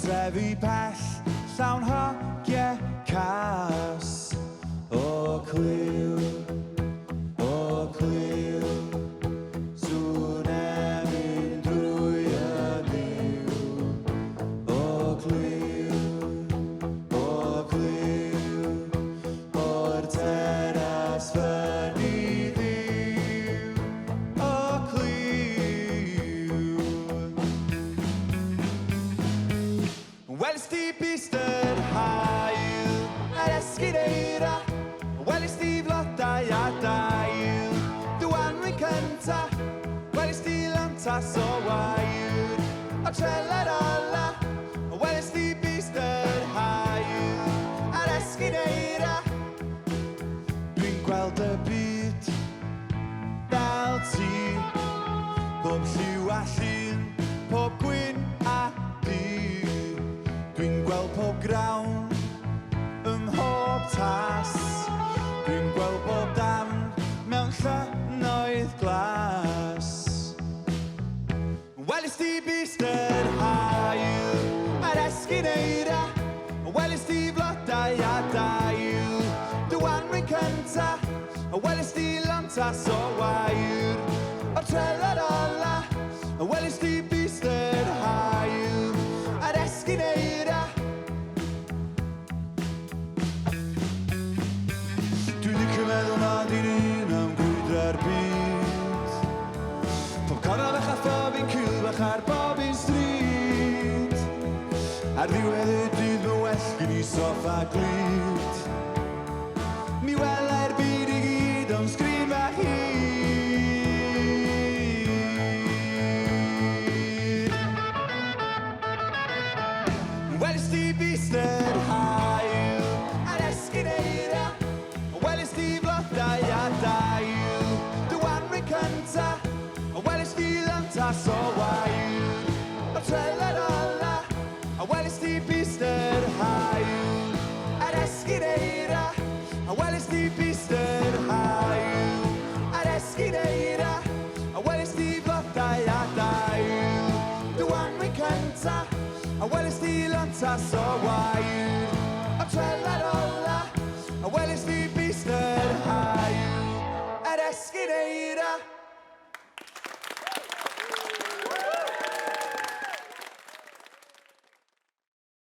trefi pell llawn hogiau cas o cliw, o cliw. Sŵn emyn drwy y niw, o cliw, o cliw. O'r teras fyny ddiw, o cliw. Welys ti bistr hael yr esgineira, welys ti flodau a dail Dwanwyn cynta, welys ti lantas o wair o treler ola, welys ti bistr hael yr esgineira. Dwi'n gweld y byd fel ti, pob lliw a llun, pob gwyn a dydd. Dwi'n gweld pob grawn ym mhob tas, dwi'n gweld bob dam mewn llynnoedd glas. Welys ti bistr hael yr esgineira, welys ti flodau a dail Dwanwyn cynta, welys ti lantas o wair o treler ola, welys ti bistr hael yr esgineira. Dwi licio meddwl nad i'n un am gwydre'r byd, pob cornel fach a phobyn cwl fach ar Bobbin Street. Ar ddiwedd y dydd mae well gen i soffa glud, mi welai'r byd i gyd o'n sgrin fach hyd. Welys ti bistr hael yr esgineira, welys ti flodau a dail Dwanwyn cynta, welys ti lantas o wair o treler ola, welys ti bistr hael yr esgineira, welys ti bistr hael yr esgineira, welys ti flodau a dail Dwanwyn cynta, welys ti lantas o wair o treler ola.